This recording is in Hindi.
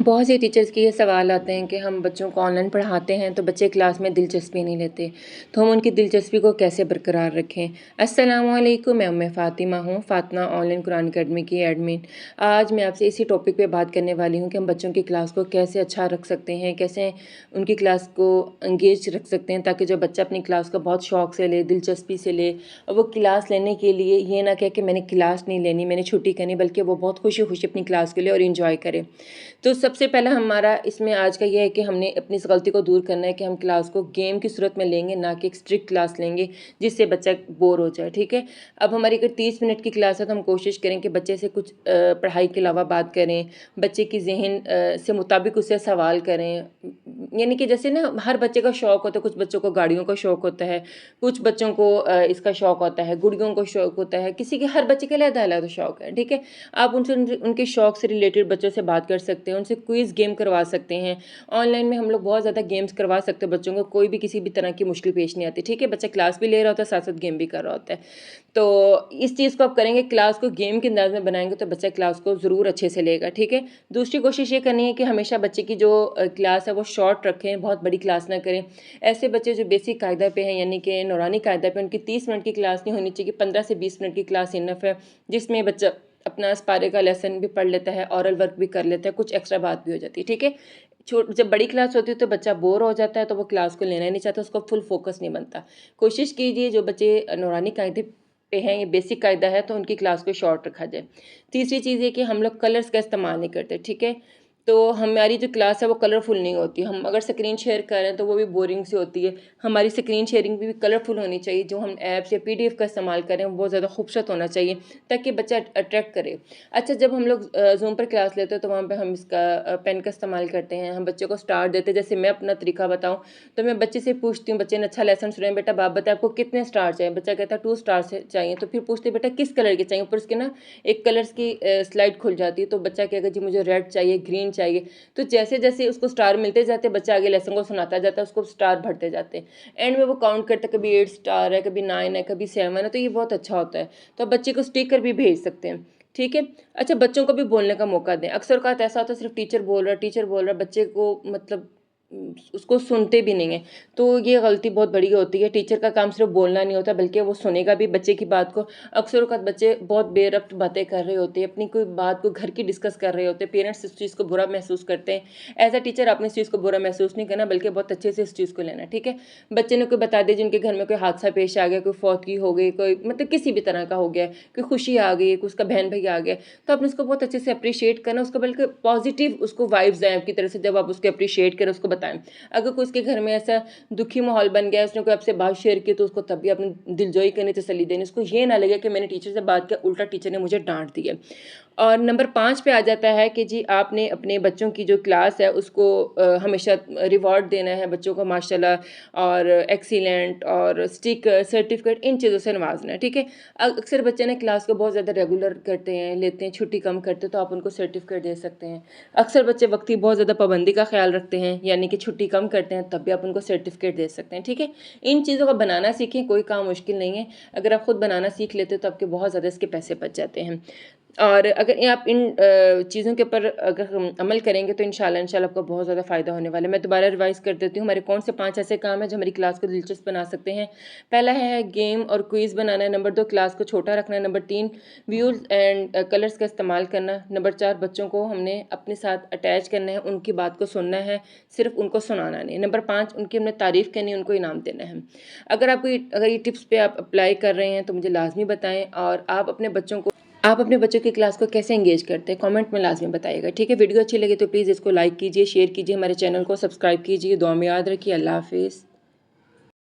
बहुत से टीचर्स के ये सवाल आते हैं कि हम बच्चों को ऑनलाइन पढ़ाते हैं तो बच्चे क्लास में दिलचस्पी नहीं लेते, तो हम उनकी दिलचस्पी को कैसे बरकरार रखें। अस्सलामुअलैकुम, मैं उम्मे फ़ातिमा हूँ, फ़ातिमा ऑनलाइन कुरान अकेडमी की एडमिन। आज मैं आपसे इसी टॉपिक पे बात करने वाली हूँ कि हम बच्चों की क्लास को कैसे अच्छा रख सकते हैं, कैसे उनकी क्लास को एंगेज रख सकते हैं, ताकि जो बच्चा अपनी क्लास को बहुत शौक़ से ले, दिलचस्पी से ले, और वो क्लास लेने के लिए ये ना कहे कि मैंने क्लास नहीं लेनी, मैंने छुट्टी करनी, बल्कि वो बहुत खुशी खुशी अपनी क्लास के लिए और इन्जॉय करे। तो सबसे पहला हमारा इसमें आज का ये है कि हमने अपनी इस गलती को दूर करना है कि हम क्लास को गेम की सूरत में लेंगे, ना कि एक स्ट्रिक्ट क्लास लेंगे जिससे बच्चा बोर हो जाए। ठीक है, अब हमारी अगर 30 मिनट की क्लास है तो हम कोशिश करें कि बच्चे से कुछ पढ़ाई के अलावा बात करें, बच्चे की जहन से मुताबिक उससे सवाल करें। यानी कि जैसे ना हर बच्चे का शौक़ होता है, कुछ बच्चों को गाड़ियों का शौक़ होता है, कुछ बच्चों को इसका शौक़ होता है, गुड़ियों को शौक़ होता है, किसी के हर बच्चे के लिए अलग-अलग शौक़ है। ठीक है, आप उनसे उनके शौक़ से रिलेटेड बच्चों से बात कर सकते हैं, उनसे क्विज़ गेम करवा सकते हैं। ऑनलाइन में हम लोग बहुत ज़्यादा गेम्स करवा सकते हैं बच्चों को, कोई भी किसी भी तरह की मुश्किल पेश नहीं आती। ठीक है, बच्चा क्लास भी ले रहा होता है, साथ-साथ गेम भी कर रहा होता है। तो इस चीज़ को आप करेंगे, क्लास को गेम के अंदाज़ में बनाएँगे तो बच्चा क्लास को ज़रूर अच्छे से लेगा। ठीक है, दूसरी कोशिश ये करनी है कि हमेशा बच्चे की जो क्लास है वो शॉर्ट रखें, बहुत बड़ी क्लास ना करें। ऐसे बच्चे जो बेसिक कायदा पे हैं, यानी कि नूरानी कायदा पे, उनकी 30 मिनट की क्लास नहीं होनी चाहिए, 15 से 20 मिनट की क्लास इनफ है, जिसमें बच्चा अपना इस पारे का लेसन भी पढ़ लेता है, ओरल वर्क भी कर लेता है, कुछ एक्स्ट्रा बात भी हो जाती है। ठीक है, जब बड़ी क्लास होती है तो बच्चा बोर हो जाता है, तो वो क्लास को लेना ही नहीं चाहता, उसको फुल फोकस नहीं बनता। कोशिश कीजिए जो बच्चे नूरानी कायदे पे हैं, ये बेसिक कायदा है, तो उनकी क्लास को शॉर्ट रखा जाए। तीसरी चीज़ ये कि हम लोग कलर्स का इस्तेमाल नहीं करते। ठीक है, तो हमारी जो क्लास है वो कलरफुल नहीं होती। हम अगर स्क्रीन शेयर कर रहे हैं तो वो भी बोरिंग सी होती है। हमारी स्क्रीन शेयरिंग भी कलरफुल होनी चाहिए। जो हम ऐप्स या पीडीएफ का इस्तेमाल करें वो ज़्यादा खूबसूरत होना चाहिए, ताकि बच्चा अट्रैक्ट करे। अच्छा, जब हम लोग ज़ूम पर क्लास लेते हैं तो वहाँ पे हम इसका पेन का इस्तेमाल करते हैं, हम बच्चे को स्टार देते हैं। जैसे मैं अपना तरीका बताऊँ तो मैं बच्चे से पूछती हूँ, बच्चे ने अच्छा लेसन सुना है, बेटा बाप बताए आपको कितने स्टार चाहिए? बच्चा कहता है 2 स्टार से चाहिए। तो फिर पूछते बेटा किस कलर के चाहिए? ऊपर उसके ना एक कलर्स की स्लाइड खुल जाती है, तो बच्चा कहेगा जी मुझे रेड चाहिए, ग्रीन चाहिए। तो जैसे-जैसे उसको स्टार मिलते जाते हैं, बच्चा आगे लेसन को सुनाता जाता है, उसको स्टार बढ़ते जाते हैं। एंड में वो काउंट करता है, कभी 8 स्टार है, कभी 9 है, कभी 7 है, तो ये बहुत अच्छा होता है। तो आप बच्चे को स्टिकर भी भेज सकते हैं। ठीक है, अच्छा बच्चों को भी बोलने का मौका दें। अक्सर औक़ात ऐसा होता है सिर्फ टीचर बोल रहा है, बच्चे को मतलब उसको सुनते भी नहीं है, तो ये गलती बहुत बड़ी होती है। टीचर का काम सिर्फ बोलना नहीं होता, बल्कि वो सुनेगा भी बच्चे की बात को। अक्सर औक़ात बच्चे बहुत बेरब्त बातें कर रहे होते हैं, अपनी कोई बात को घर की डिस्कस कर रहे होते हैं, पेरेंट्स इस चीज़ को बुरा महसूस करते हैं। एज़ अ टीचर आपने इस चीज़ को बुरा महसूस नहीं करना, बल्कि बहुत अच्छे से इस चीज़ को लेना है। ठीक है, बच्चे ने कोई बता दिया जिनके घर में कोई हादसा पेश आ गया, कोई फौतगी हो गई, कोई मतलब किसी भी तरह का हो गया, कोई खुशी आ गई, कोई उसका बहन-भाई आ गया, तो आपने उसको बहुत अच्छे से एप्रिशिएट करना, उसको बल्कि पॉजिटिव उसको वाइब्स आएँ आपकी तरफ से, जब आप उसको एप्रिशिएट करें, उसको बताएँ। अगर उसके घर में ऐसा दुखी माहौल बन गया है, उसने कोई आपसे बात शेयर की, तो उसको तब भी आपने दिलजोई करनी, तसल्ली देनी। उसको ये ना लगे कि मैंने टीचर से बात किया, उल्टा टीचर ने मुझे डाँट दिया। और नंबर 5 पे आ जाता है कि जी आपने अपने बच्चों की जो क्लास है उसको हमेशा रिवॉर्ड देना है बच्चों को, माशाल्लाह और एक्सीलेंट और स्टिकर, सर्टिफिकेट, इन चीज़ों से नवाजना है। ठीक है, अक्सर बच्चे ने क्लास को बहुत ज़्यादा रेगुलर करते हैं, लेते हैं, छुट्टी कम करते हैं, तो आप उनको सर्टिफिकेट दे सकते हैं। अक्सर बच्चे वक्त की बहुत ज़्यादा पाबंदी का ख्याल रखते हैं, यानी कि छुट्टी कम करते हैं, तब भी आप उनको सर्टिफिकेट दे सकते हैं। ठीक है, इन चीज़ों को बनाना सीखें, कोई काम मुश्किल नहीं है। अगर आप खुद बनाना सीख लेते हो तो आपके बहुत ज़्यादा इसके पैसे बच जाते हैं। और अगर ये आप इन चीज़ों के ऊपर अगर हम अमल करेंगे तो इंशाल्लाह आपको बहुत ज़्यादा फ़ायदा होने वाला है। मैं दोबारा रिवाइज़ कर देती हूँ, हमारे कौन से 5 ऐसे काम हैं जो हमारी क्लास को दिलचस्प बना सकते हैं। पहला है गेम और क्विज़ बनाना है, नंबर 2 क्लास को छोटा रखना है, नंबर 3 व्यूज़ एंड कलर्स का इस्तेमाल करना, नंबर 4 बच्चों को हमने अपने साथ अटैच करना है, उनकी बात को सुनना है, सिर्फ उनको सुनाना नहीं। नंबर 5 उनकी हमने तारीफ़ करनी है, उनको इनाम देना है। अगर ये टिप्स पे आप अप्लाई कर रहे हैं तो मुझे लाज़मी बताएँ, और आप अपने बच्चों की क्लास को कैसे एंगेज करते हैं कमेंट में लाज़मी बताइएगा। ठीक है, वीडियो अच्छी लगी तो प्लीज़ इसको लाइक कीजिए, शेयर कीजिए, हमारे चैनल को सब्सक्राइब कीजिए। दुआ में याद रखिए। अल्लाह हाफ़िज़।